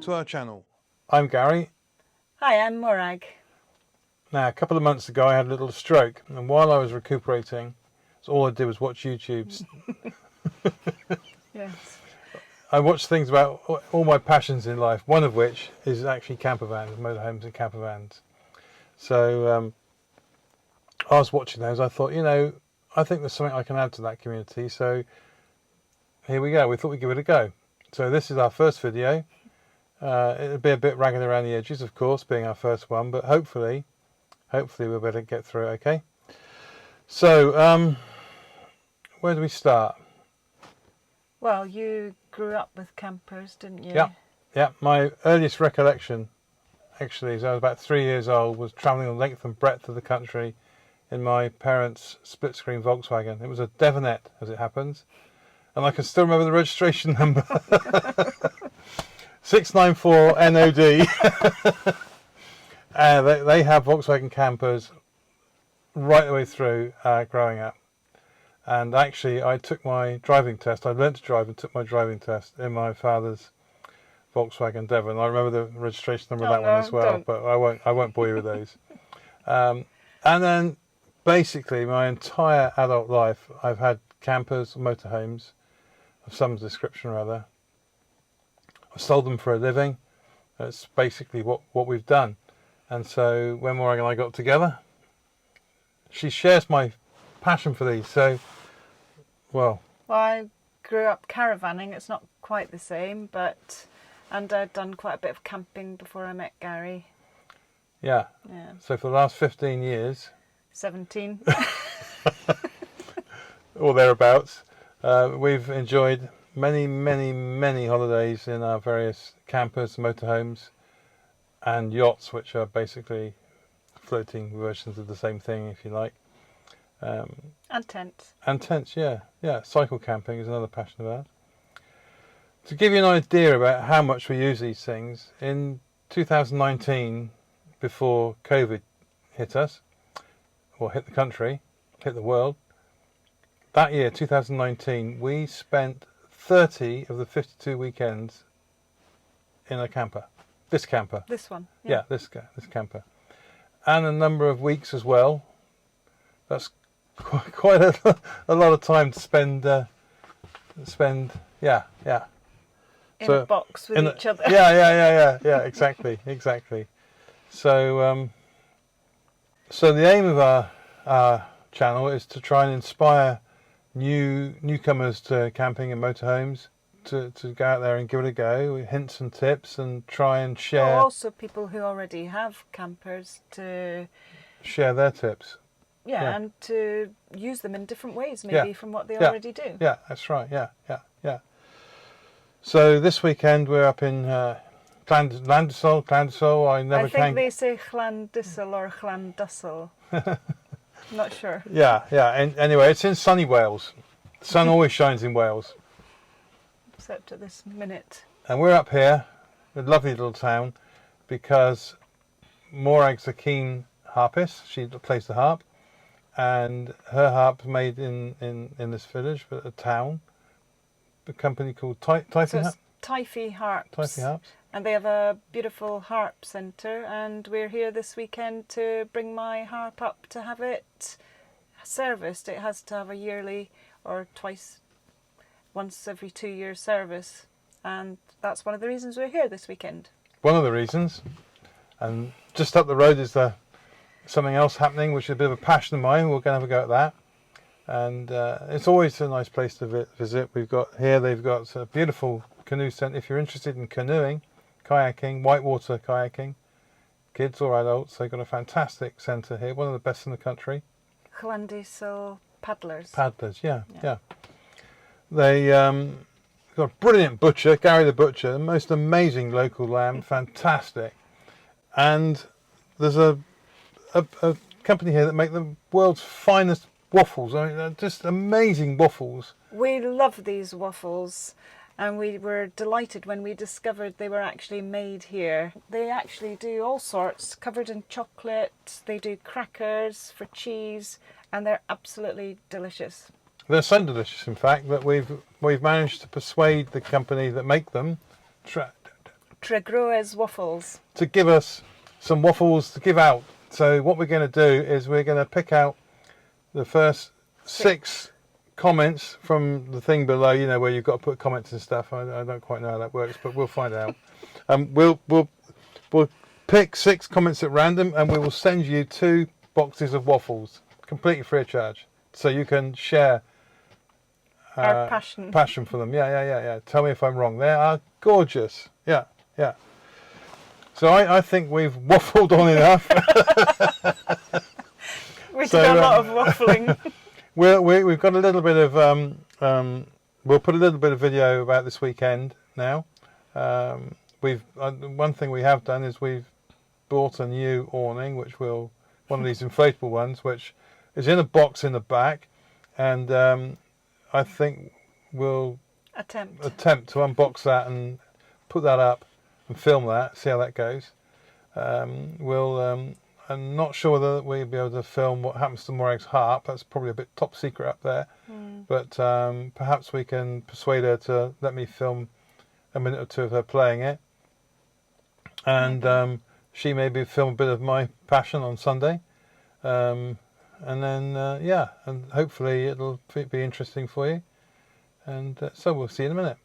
to our channel. I'm Gary. Hi, I'm Morag. Now, a couple of months ago I had a little stroke, and while I was recuperating, so all I did was watch YouTube's. Yes. I watched things about all my passions in life, one of which is actually camper vans, motorhomes and camper vans. So I was watching those. I thought, I think there's something I can add to that community. So here we go. We thought we'd give it a go. So this is our first video. It'll be a bit ragged around the edges, of course, being our first one, but hopefully we'll better get through it, okay? So where do we start? Well, you grew up with campers, didn't you? Yeah. My earliest recollection, actually, as I was about 3 years old, was travelling the length and breadth of the country in my parents' split-screen Volkswagen. It was a Devonet, as it happens, and I can still remember the registration number. 694 NOD. They have Volkswagen campers right the way through growing up. And actually, I took my driving test. I learnt to drive and took my driving test in my father's Volkswagen Devon. I remember the registration number of that one as well, don't. But I won't bore you with those. And then, basically, my entire adult life, I've had campers, motorhomes, of some description or other. I've sold them for a living. That's basically what we've done. And so, when Morag and I got together, she shares my passion for these. So, well, I grew up caravanning. It's not quite the same, and I'd done quite a bit of camping before I met Gary. Yeah. So for the last 15 years, 17 or thereabouts, we've enjoyed many holidays in our various campers, motorhomes, and yachts, which are basically floating versions of the same thing, if you like. And tents. And tents, yeah. Cycle camping is another passion of ours. To give you an idea about how much we use these things, in 2019, before COVID hit us, or hit the country, hit the world, that year, 2019, we spent 30 of the 52 weekends in a camper. This camper. This one. Yeah, this camper. And a number of weeks as well. That's quite a lot of time to spend. Yeah. In a box with each other. Yeah. Exactly. So, so the aim of our channel is to try and inspire newcomers to camping and motorhomes to go out there and give it a go with hints and tips and try and share. Also, people who already have campers to share their tips. Yeah, and to use them in different ways, maybe from what they already do. Yeah, that's right. Yeah. So this weekend we're up in Llandysol. I think they say Llandysol or Llandussel. Not sure. Yeah. And anyway, it's in sunny Wales. The sun always shines in Wales. Except at this minute. And we're up here, a lovely little town, because Morag's a keen harpist. She plays the harp. And her harp's made in this village, but a town, a company called Typhy Harps. And they have a beautiful harp centre, and we're here this weekend to bring my harp up to have it serviced. It has to have a yearly or once every 2 years service, and that's one of the reasons we're here this weekend. One of the reasons. And just up the road is something else happening, which is a bit of a passion of mine. We're going to have a go at that. And it's always a nice place to visit. They've got a beautiful canoe centre. If you're interested in canoeing, kayaking, whitewater kayaking, kids or adults, they've got a fantastic centre here, one of the best in the country. Llandysol Paddlers. Yeah. They got a brilliant butcher, Gary the Butcher, the most amazing local lamb, fantastic. And there's a company here that make the world's finest waffles. I mean, they're just amazing waffles. We love these waffles, and we were delighted when we discovered they were actually made here. They actually do all sorts, covered in chocolate. They do crackers for cheese, and they're absolutely delicious. They're so delicious, in fact, that we've managed to persuade the company that make them to grow as waffles. To give us some waffles to give out. So what we're going to do is we're going to pick out the first 6 comments from the thing below, you know, where you've got to put comments and stuff. I don't quite know how that works, but we'll find out. We'll pick 6 comments at random, and we will send you 2 boxes of waffles, completely free of charge, so you can share our passion for them. Yeah. Tell me if I'm wrong. They are gorgeous. Yeah. So I think we've waffled on enough. We did a lot of waffling. We've got a little bit of we'll put a little bit of video about this weekend now. One thing we have done is we've bought a new awning, one of these inflatable ones, which is in a box in the back, and I think we'll attempt to unbox that and put that up and film that, see how that goes. I'm not sure whether we'll be able to film what happens to Morag's harp. That's probably a bit top secret up there. But perhaps we can persuade her to let me film a minute or 2 of her playing it. And she maybe film a bit of my passion on Sunday. And then, and hopefully it'll be interesting for you. And so we'll see you in a minute.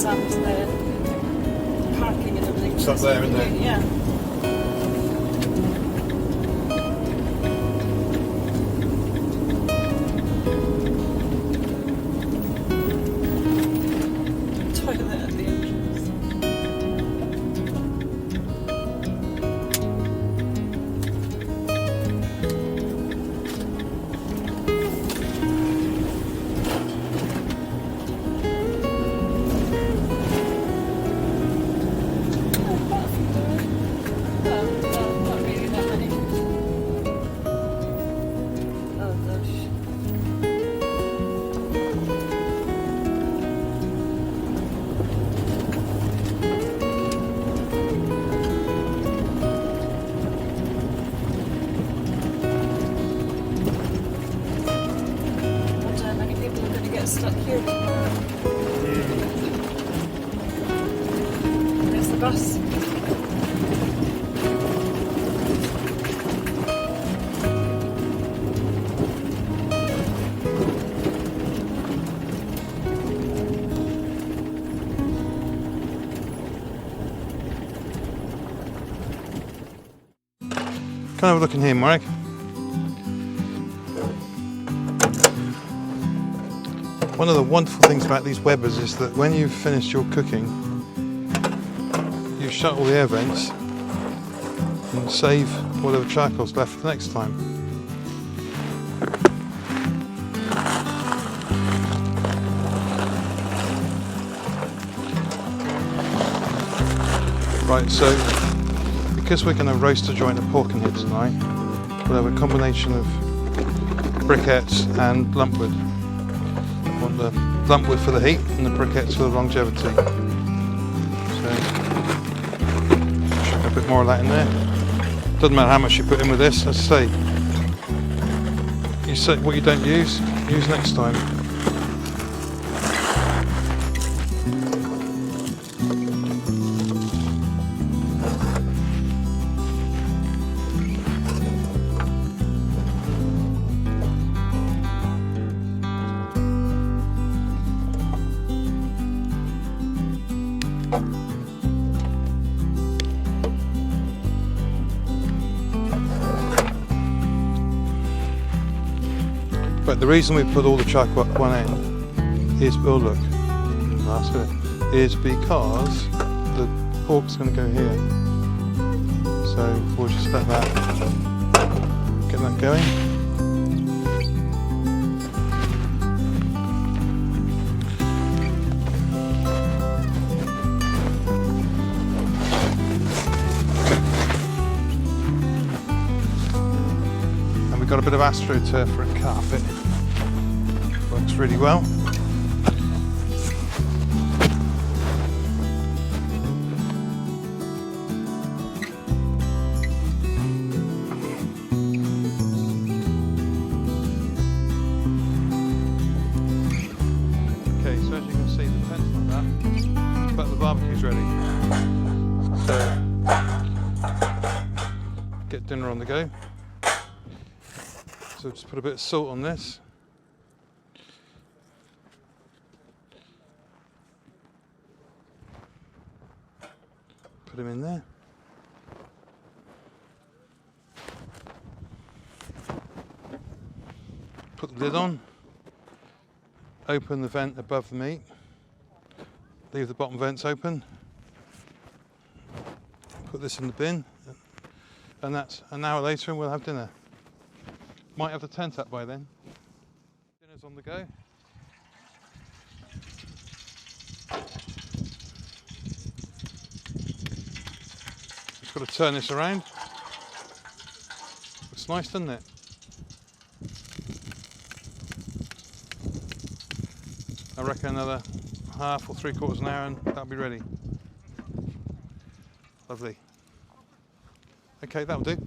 And the parking and everything. It's up there, isn't it? Yeah. Toilet at the entrance. Stuck here tomorrow. There's the bus. Can I have a look in here, Morag? One of the wonderful things about these Webbers is that when you've finished your cooking, you shut all the air vents and save whatever charcoal's left for the next time. Right, so because we're going to roast a joint of pork in here tonight, we'll have a combination of briquettes and lumpwood. Want the lumpwood for the heat and the briquettes for the longevity. So, chuck a bit more of that in there. Doesn't matter how much you put in with this, as I say. You say what you don't use next time. But the reason we put all the charcoal at one end is, oh look, that's it, is because the pork's going to go here. So we'll just let that, get that going. got a bit of AstroTurf for a carpet. Works really well. Okay, so as you can see, the tent's like that, but the barbecue's ready. So, get dinner on the go. So just put a bit of salt on this. Put them in there. Put the lid on. Open the vent above the meat. Leave the bottom vents open. Put this in the bin. And that's an hour later and we'll have dinner. Might have the tent up by then. Dinner's on the go. Just got to turn this around. Looks nice, doesn't it? I reckon another half or 3/4 an hour and that'll be ready. Lovely. Okay, that'll do.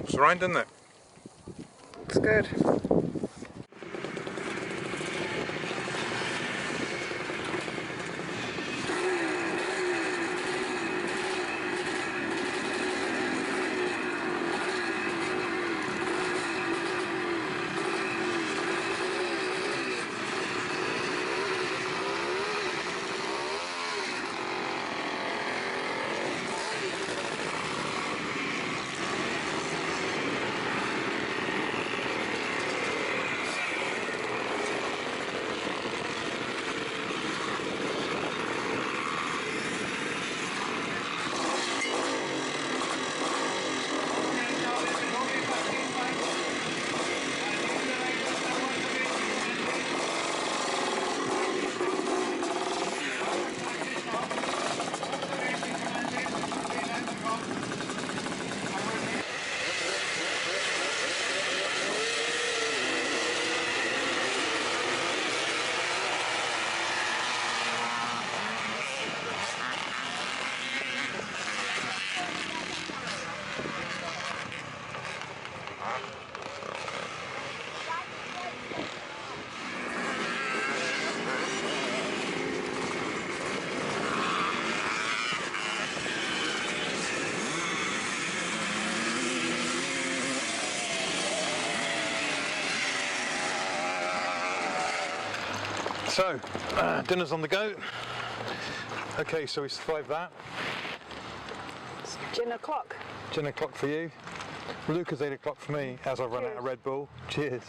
It's right, doesn't it? It's good. So, dinner's on the go. Okay, so we survived that. It's gin o'clock. Gin o'clock for you. Luca's 8 o'clock for me as I run out of Red Bull. Cheers.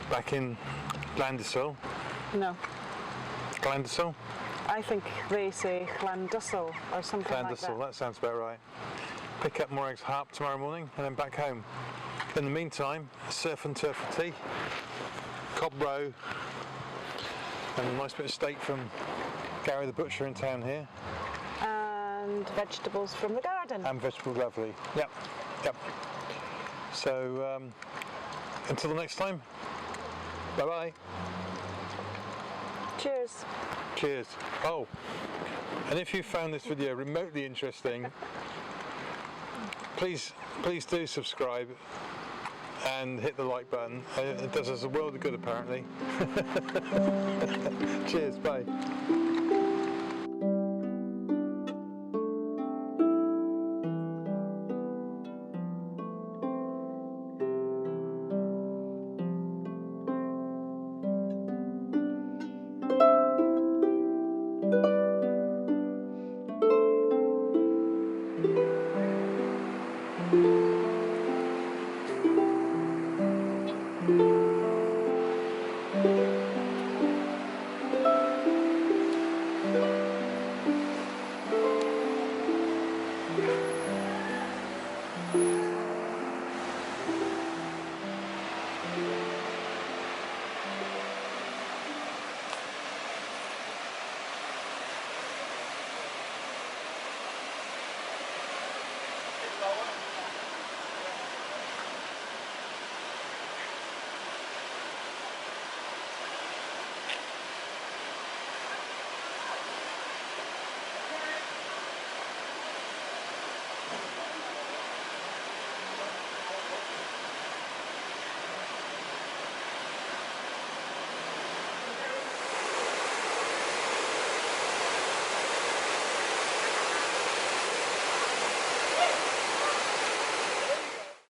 Back in Llandyssil. No, Llandyssil? I think they say Llandyssil or something like that. Llandyssil, that sounds about right. Pick up Morag's harp tomorrow morning and then back home. In the meantime, surf and turf for tea, cob roe, and a nice bit of steak from Gary the butcher in town here. And vegetables from the garden. And vegetables, lovely. Yep, yep. So, until the next time, bye-bye. Cheers. Cheers. Oh, and if you found this video remotely interesting, please do subscribe and hit the like button. It does us a world of good, apparently. Cheers, bye. you.